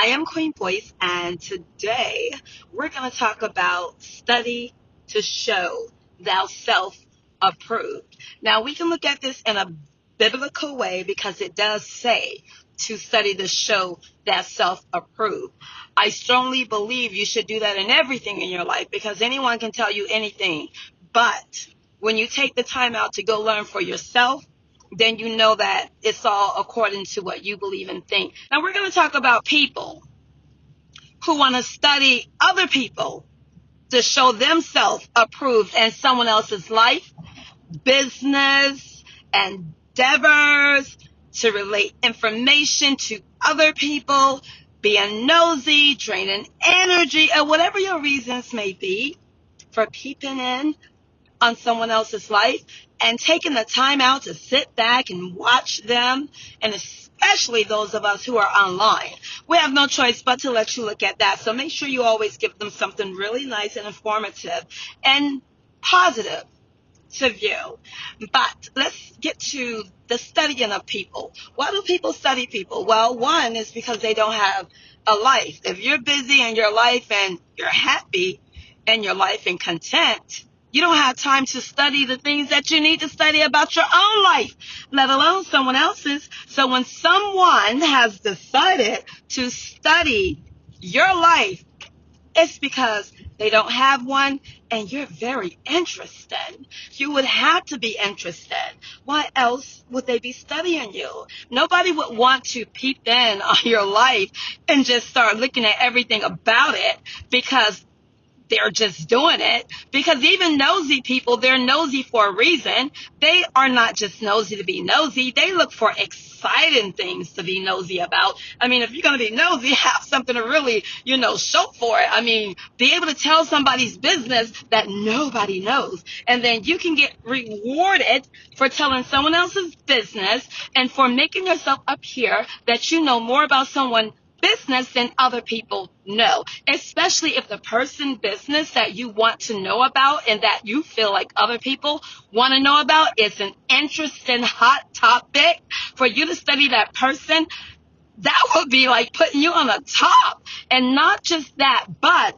I am Queen Voice, and today we're going to talk about study to show thyself approved. Now, we can look at this in a biblical way because it does say to study to show thyself approved. I strongly believe you should do that in everything in your life because anyone can tell you anything. But when you take the time out to go learn for yourself, then you know that it's all according to what you believe and think. Now, we're going to talk about people who want to study other people to show themselves approved in someone else's life, business, endeavors, to relate information to other people, being nosy, draining energy, or whatever your reasons may be for peeping in on someone else's life and taking the time out to sit back and watch them, and especially those of us who are online. We have no choice but to let you look at that. So make sure you always give them something really nice and informative and positive to view. But let's get to the studying of people. Why do people study people? Well, one is because they don't have a life. If you're busy in your life and you're happy in your life and content, you don't have time to study the things that you need to study about your own life, let alone someone else's. So when someone has decided to study your life, it's because they don't have one and you're very interested. You would have to be interested. Why else would they be studying you? Nobody would want to peep in on your life and just start looking at everything about it because they're just doing it. Because even nosy people, they're nosy for a reason. They are not just nosy to be nosy. They look for exciting things to be nosy about. I mean, if you're going to be nosy, have something to really, show for it. I mean, be able to tell somebody's business that nobody knows. And then you can get rewarded for telling someone else's business and for making yourself appear that you know more about someone business than other people know, especially if the person business that you want to know about and that you feel like other people want to know about is an interesting hot topic for you to study that person. That would be like putting you on the top. And not just that, but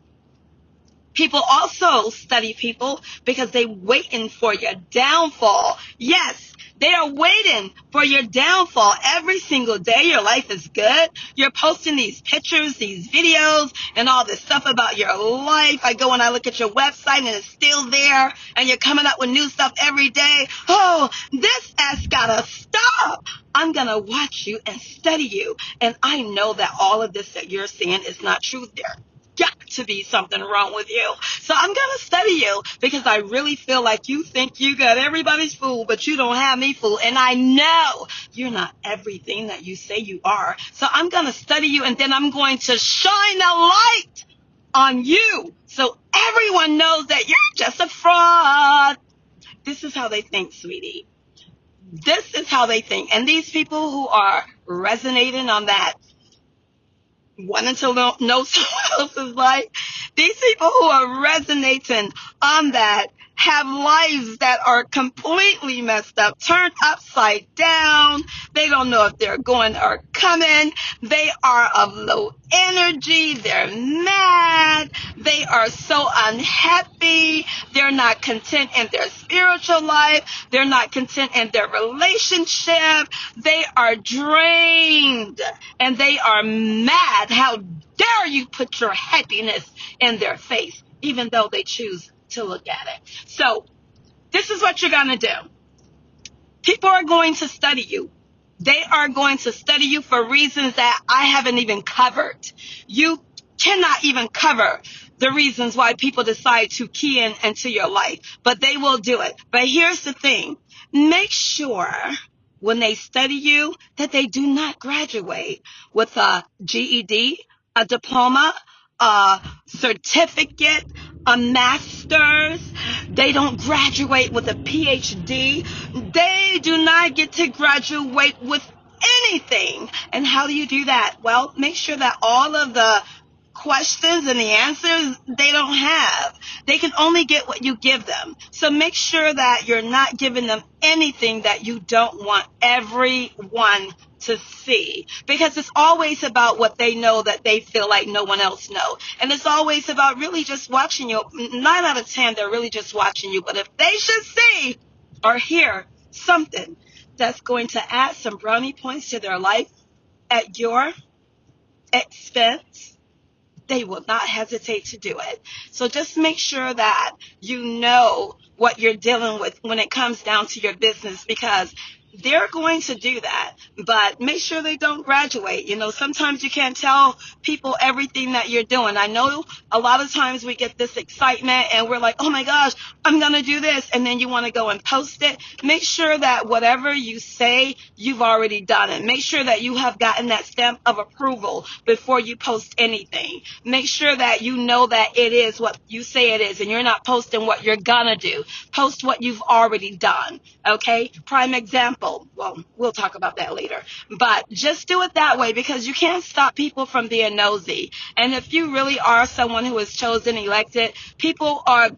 people also study people because they're waiting for your downfall. Yes, they are waiting for your downfall every single day. Your life is good. You're posting these pictures, these videos, and all this stuff about your life. I go and I look at your website and it's still there, and you're coming up with new stuff every day. Oh, this has got to stop. I'm going to watch you and study you. And I know that all of this that you're seeing is not true. There got to be something wrong with you. So I'm going to study you because I really feel like you think you got everybody's fooled, but you don't have me fooled. And I know you're not everything that you say you are. So I'm going to study you, and then I'm going to shine the light on you so everyone knows that you're just a fraud. This is how they think, sweetie. This is how they think. And these people who are resonating on that, wanting to know someone else's life, these people who are resonating on that have lives that are completely messed up, turned upside down. They don't know if they're going or coming. They are of low energy. They're mad. They are so unhappy. They're not content in their spiritual life. They're not content in their relationship. They are drained and they are mad. How dare you put your happiness in their face, even though they choose to look at it. So this is what you're going to do. People are going to study you. They are going to study you for reasons that I haven't even covered. You cannot even cover the reasons why people decide to key in into your life, but they will do it. But here's the thing. Make sure when they study you that they do not graduate with a GED, a diploma, a certificate, a master's. They don't graduate with a PhD. They do not get to graduate with anything. And how do you do that? Well, make sure that all of the questions and the answers they don't have. They can only get what you give them. So make sure that you're not giving them anything that you don't want everyone to see, because it's always about what they know that they feel like no one else know, and it's always about really just watching you. 9 out of 10, they're really just watching you. But if they should see or hear something that's going to add some brownie points to their life at your expense, they will not hesitate to do it. So just make sure that you know what you're dealing with when it comes down to your business, because they're going to do that, but make sure they don't graduate. Sometimes you can't tell people everything that you're doing. I know a lot of times we get this excitement and we're like, oh my gosh, I'm going to do this. And then you want to go and post it. Make sure that whatever you say, you've already done it. Make sure that you have gotten that stamp of approval before you post anything. Make sure that you know that it is what you say it is, and you're not posting what you're going to do. Post what you've already done. Okay? Prime example. Well, we'll talk about that later. But just do it that way, because you can't stop people from being nosy. And if you really are someone who is chosen, elected,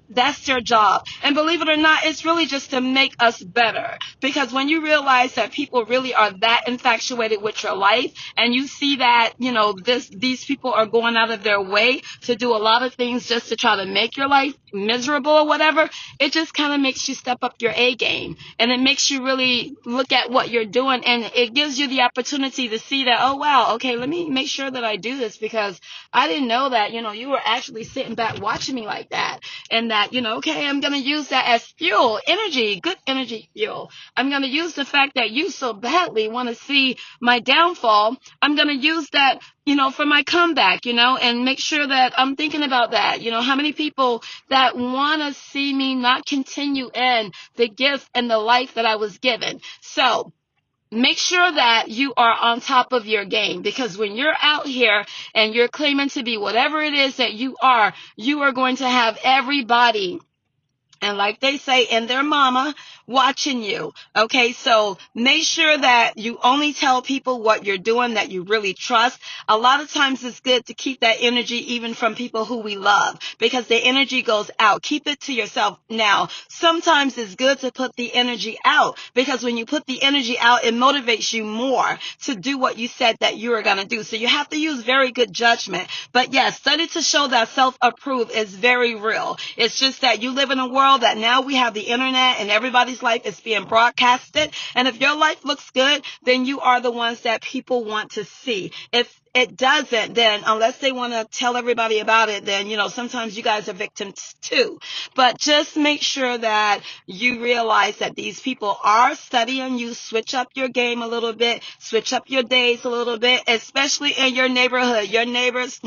that's their job. And believe it or not, it's really just to make us better. Because when you realize that people really are that infatuated with your life, and you see that, these people are going out of their way to do a lot of things just to try to make your life miserable or whatever, it just kind of makes you step up your A game. And it makes you really look at what you're doing, and it gives you the opportunity to see that, oh wow, okay, let me make sure that I do this, because I didn't know that, you were actually sitting back watching me like that. And that, okay, I'm going to use that as fuel, energy, good energy fuel. I'm going to use the fact that you so badly want to see my downfall. I'm going to use that, for my comeback, and make sure that I'm thinking about that. How many people that want to see me not continue in the gift and the life that I was given. So make sure that you are on top of your game, because when you're out here and you're claiming to be whatever it is that you are going to have everybody, and like they say, in their mama, watching you. Okay, so make sure that you only tell people what you're doing that you really trust. A lot of times it's good to keep that energy even from people who we love, because the energy goes out. Keep it to yourself. Now, sometimes it's good to put the energy out, because when you put the energy out, it motivates you more to do what you said that you were going to do. So you have to use very good judgment. But yes, study to show that self-approve is very real. It's just that you live in a world that now we have the internet, and everybody's life is being broadcasted. And if your life looks good, then you are the ones that people want to see. If it doesn't, then unless they want to tell everybody about it, then, sometimes you guys are victims too. But just make sure that you realize that these people are studying you. Switch up your game a little bit, switch up your days a little bit, especially in your neighborhood. Your neighbors,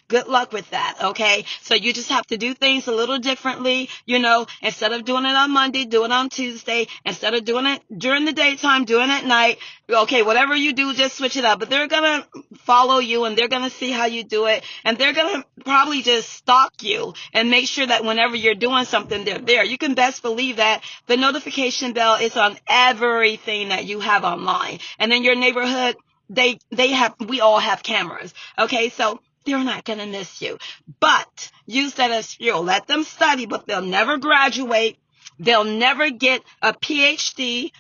good luck with that, okay? So you just have to do things a little differently, instead of doing it on Monday, do it on Tuesday. Instead of doing it during the daytime, do it at night. Okay, whatever you do, just switch it up. But they're going to follow you, and they're going to see how you do it, and they're going to probably just stalk you and make sure that whenever you're doing something, they're there. You can best believe that the notification bell is on everything that you have online. And in your neighborhood, we all have cameras. Okay, so they're not going to miss you. But use that as fuel. Let them study, but they'll never graduate. They'll never get a PhD,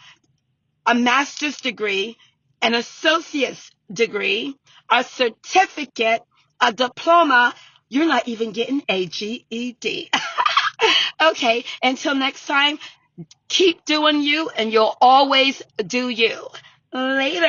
a master's degree, an associate's degree, a certificate, a diploma. You're not even getting a GED. Okay, until next time, keep doing you, and you'll always do you. Later.